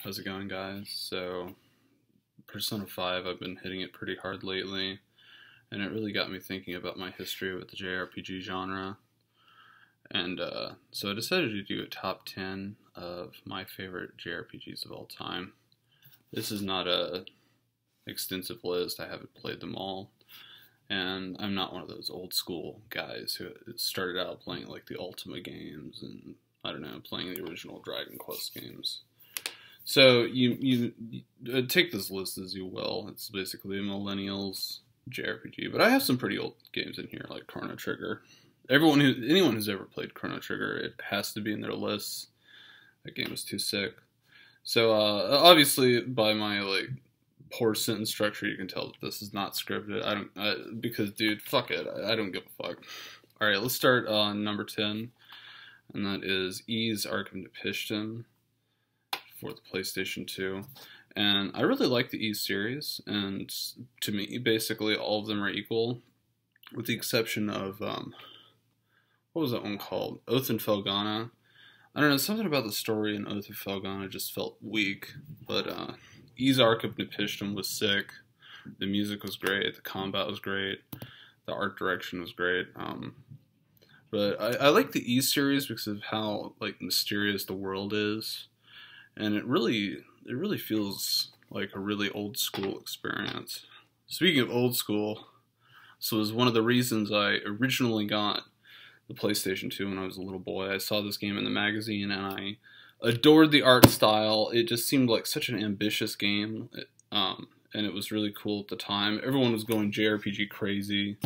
How's it going, guys? So, Persona 5, I've been hitting it pretty hard lately, and it really got me thinking about my history with the JRPG genre. And so I decided to do a top 10 of my favorite JRPGs of all time. This is not a extensive list, I haven't played them all, and I'm not one of those old school guys who started out playing like the Ultima games and, I don't know, playing the original Dragon Quest games. So you take this list as you will. It's basically a millennials JRPG, but I have some pretty old games in here, like Chrono Trigger. Anyone who's ever played Chrono Trigger, it has to be in their lists. That game was too sick. So obviously, by my poor sentence structure, you can tell that this is not scripted. Because dude, fuck it, I don't give a fuck. All right, let's start on number 10, and that is Easeour Commission for the PlayStation 2. And I really like the Ys series, and to me, basically all of them are equal, with the exception of, what was that one called? Oath and Felghana. I don't know, something about the story in Oath and Felghana just felt weak, but Easeour Commission was sick, the music was great, the combat was great, the art direction was great, but I like the Ys series because of how, mysterious the world is. And it really feels like a really old school experience. Speaking of old school, this was one of the reasons I originally got the PlayStation 2 when I was a little boy. I saw this game in the magazine and I adored the art style. It just seemed like such an ambitious game, and it was really cool at the time. Everyone was going JRPG crazy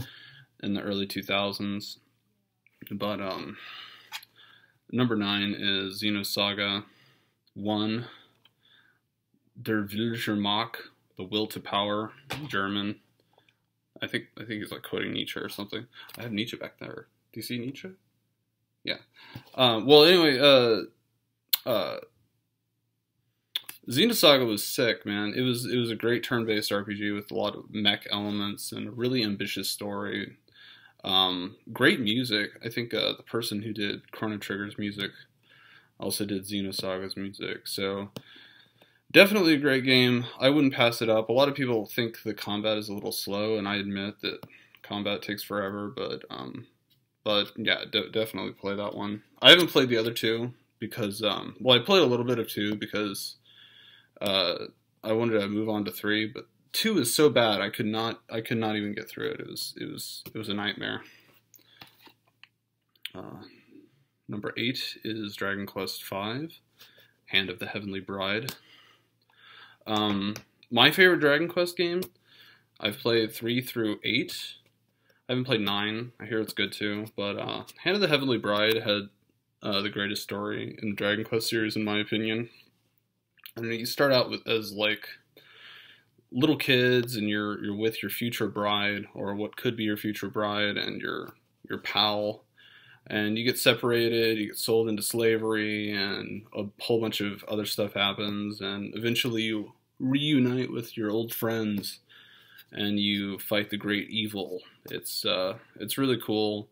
in the early 2000s. But number 9 is Xenosaga 1, Der Willensmacht, the will to power, German. I think he's quoting Nietzsche or something. I have Nietzsche back there. Do you see Nietzsche? Yeah. Well, anyway, Xenosaga was sick, man. It was a great turn-based RPG with a lot of mech elements and a really ambitious story. Great music. I think the person who did Chrono Trigger's music also did Xenosaga's music, so definitely a great game. I wouldn't pass it up. A lot of people think the combat is a little slow, and I admit that combat takes forever, but yeah, definitely play that one. I haven't played the other two because, well, I played a little bit of 2 because I wanted to move on to 3, but 2 is so bad I could not even get through it. It was a nightmare. Number 8 is Dragon Quest V, Hand of the Heavenly Bride. My favorite Dragon Quest game, I've played 3 through 8. I haven't played 9. I hear it's good too. But Hand of the Heavenly Bride had the greatest story in the Dragon Quest series, in my opinion. I mean, you start out as little kids, and you're with your future bride, or what could be your future bride, and your pal. And you get separated, you get sold into slavery, and a whole bunch of other stuff happens, and eventually you reunite with your old friends, and you fight the great evil. It's really cool,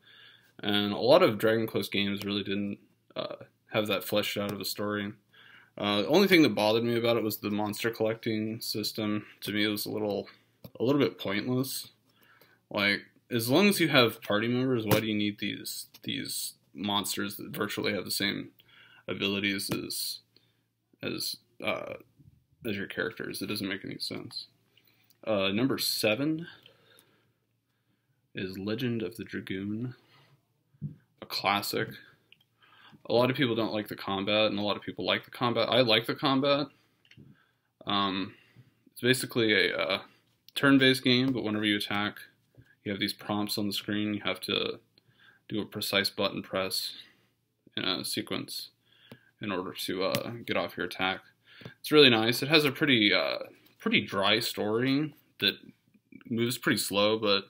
and a lot of Dragon Quest games really didn't have that fleshed out of a story. The only thing that bothered me about it was the monster collecting system. To me, it was a little bit pointless. As long as you have party members, why do you need these monsters that virtually have the same abilities as your characters? It doesn't make any sense. Number 7 is Legend of the Dragoon, a classic. A lot of people don't like the combat, and a lot of people like the combat. I like the combat. It's basically a turn-based game, but whenever you attack, you have these prompts on the screen. You have to do a precise button press in a sequence in order to get off your attack. It's really nice. It has a pretty dry story that moves pretty slow, but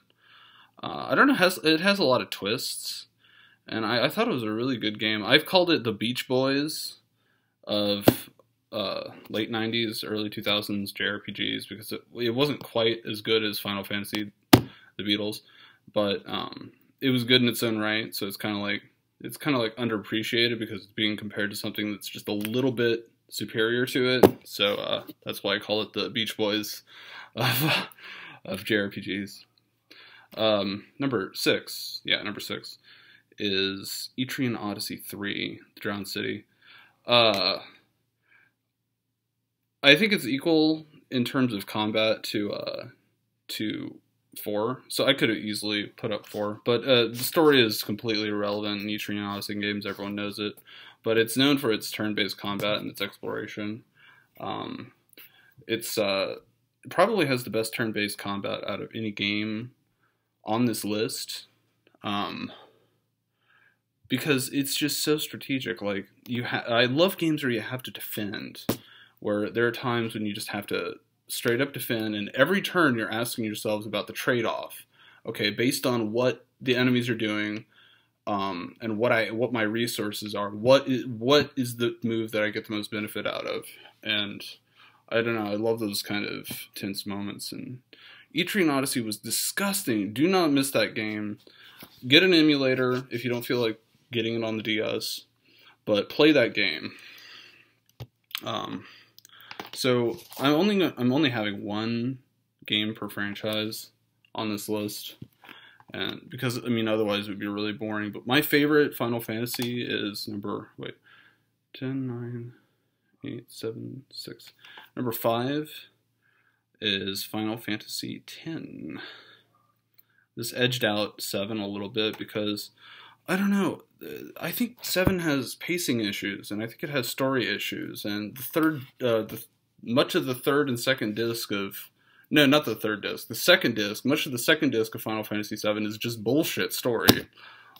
I don't know. It has a lot of twists, and I thought it was a really good game. I've called it the Beach Boys of late 90s, early 2000s JRPGs because it wasn't quite as good as Final Fantasy, the Beatles, but it was good in its own right. So it's kind of like underappreciated because it's being compared to something that's just a little bit superior to it. So that's why I call it the Beach Boys of JRPGs. Number 6 is Etrian Odyssey 3, The Drowned City. I think it's equal in terms of combat to 4, so I could have easily put up 4, but the story is completely irrelevant in Etrian Odyssey games, everyone knows it, but it's known for its turn-based combat and its exploration. It probably has the best turn-based combat out of any game on this list, because it's just so strategic. Like, I love games where you have to defend, where there are times when you just have to straight up defend, and every turn you're asking yourselves about the trade-off. Okay, based on what the enemies are doing, and what my resources are, what is the move that I get the most benefit out of? And I don't know, I love those kind of tense moments, and Etrian Odyssey was disgusting. Do not miss that game. Get an emulator if you don't feel like getting it on the DS, but play that game. So I'm only having one game per franchise on this list, and because otherwise it would be really boring. But my favorite Final Fantasy is number 10, 9, 8, 7, 6. Number 5 is Final Fantasy X. This edged out 7 a little bit because, I don't know, I think 7 has pacing issues, and I think it has story issues, and much of the third and second disc of... No, not the third disc. The second disc. Much of the second disc of Final Fantasy VII is just bullshit story.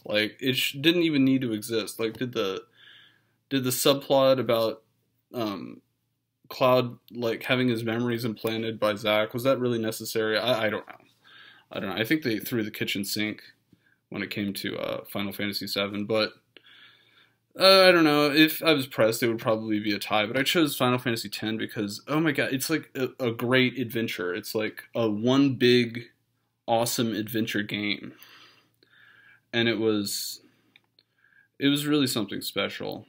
Like, it didn't even need to exist. Like, did the subplot about Cloud, like, having his memories implanted by Zack, was that really necessary? I don't know. I think they threw the kitchen sink when it came to Final Fantasy VII, but I don't know. If I was pressed, it would probably be a tie, but I chose Final Fantasy X because, oh my god, it's like a great adventure. It's like a one big, awesome adventure game. And it was really something special.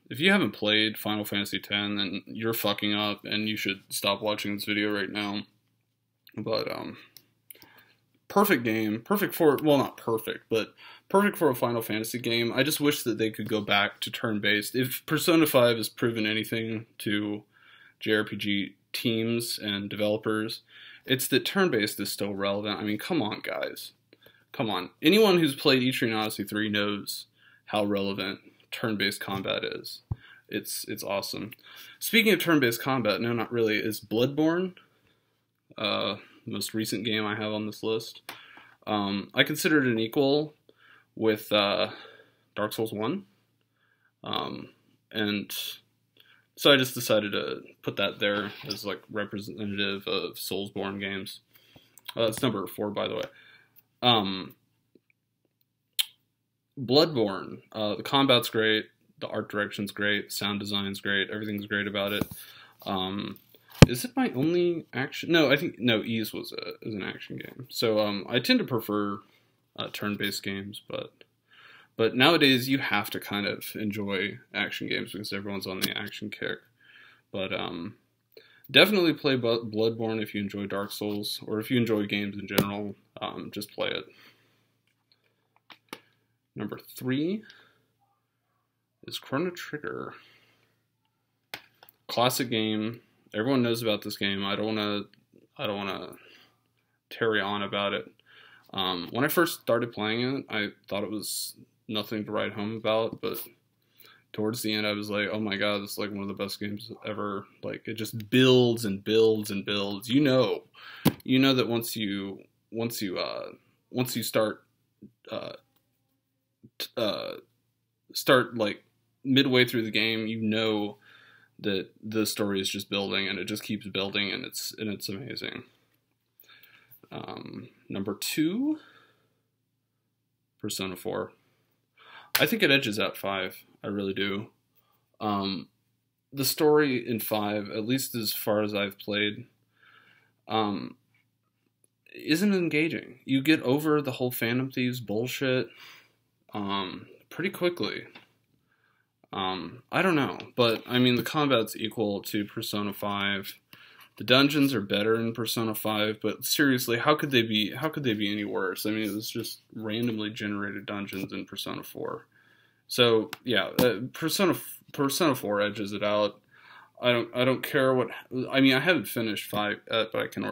If you haven't played Final Fantasy X, then you're fucking up, and you should stop watching this video right now. But, perfect game. Perfect for, well, not perfect, but perfect for a Final Fantasy game. I just wish that they could go back to turn-based. If Persona 5 has proven anything to JRPG teams and developers, it's that turn-based is still relevant. I mean, come on, guys. Come on. Anyone who's played Etrian Odyssey 3 knows how relevant turn-based combat is. It's awesome. Speaking of turn-based combat, no, not really, is Bloodborne, most recent game I have on this list. I consider it an equal with Dark Souls 1. And so I just decided to put that there as like representative of Soulsborne games. It's number 4, by the way. Bloodborne. The combat's great. The art direction's great. Sound design's great. Everything's great about it. Is it my only action? No, I think Ys was an action game. So I tend to prefer turn-based games, but nowadays you have to kind of enjoy action games because everyone's on the action kick. But definitely play Bloodborne if you enjoy Dark Souls, or if you enjoy games in general. Just play it. Number 3 is Chrono Trigger. Classic game. Everyone knows about this game. I don't want to tarry on about it. When I first started playing it, I thought it was nothing to write home about, but towards the end, I was like, "Oh my god, this is like one of the best games ever!" Like, it just builds and builds and builds. You know that once you start like midway through the game, you know that the story is just building, and it just keeps building, and it's amazing. Number 2, Persona 4. I think it edges out 5. I really do. The story in 5, at least as far as I've played, isn't engaging. You get over the whole Phantom Thieves bullshit pretty quickly. I don't know, but I mean the combat's equal to Persona 5. The dungeons are better in Persona 5, but seriously, how could they be any worse? I mean, it was just randomly generated dungeons in Persona 4. So, yeah, Persona 4 edges it out. I don't care what, I mean, I haven't finished 5 yet, but I can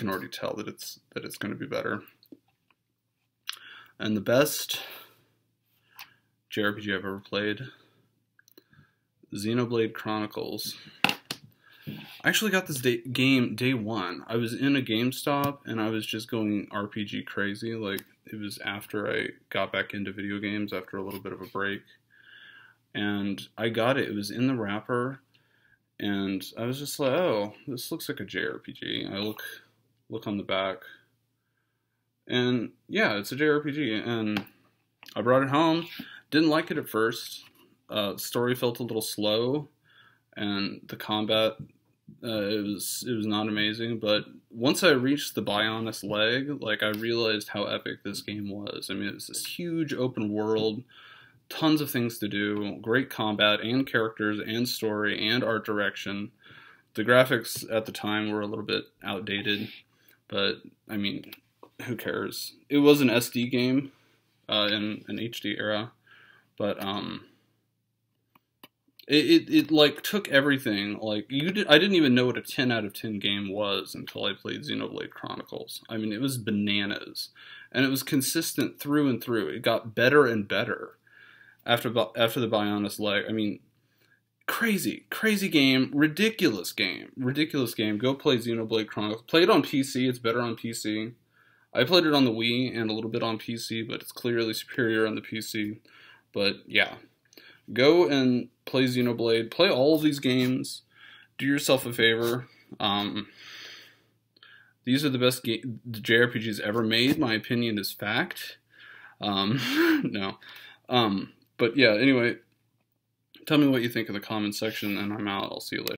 already tell that it's going to be better. And the best JRPG I've ever played, Xenoblade Chronicles. I actually got this game day one. I was in a GameStop and I was just going RPG crazy. Like, it was after I got back into video games after a little bit of a break. And I got it. It was in the wrapper. And I was just like, oh, this looks like a JRPG. I look on the back. And yeah, it's a JRPG. And I brought it home. Didn't like it at first. The story felt a little slow. And the combat, it was not amazing. But once I reached the Bionis leg, like, I realized how epic this game was. I mean, it was this huge open world. Tons of things to do, great combat and characters and story and art direction. The graphics at the time were a little bit outdated, but I mean, who cares? It was an SD game in an HD era, but it like took everything. Like, I didn't even know what a 10 out of 10 game was until I played Xenoblade Chronicles. I mean, it was bananas, and it was consistent through and through. It got better and better. After the Bionis leg, I mean, crazy game, ridiculous game. Go play Xenoblade Chronicles. Play it on PC, it's better on PC. I played it on the Wii and a little bit on PC, but it's clearly superior on the PC. But yeah, go and play Xenoblade. Play all of these games. Do yourself a favor. These are the best JRPGs ever made. My opinion is fact. No. But yeah, anyway, tell me what you think in the comments section, and I'm out. I'll see you later.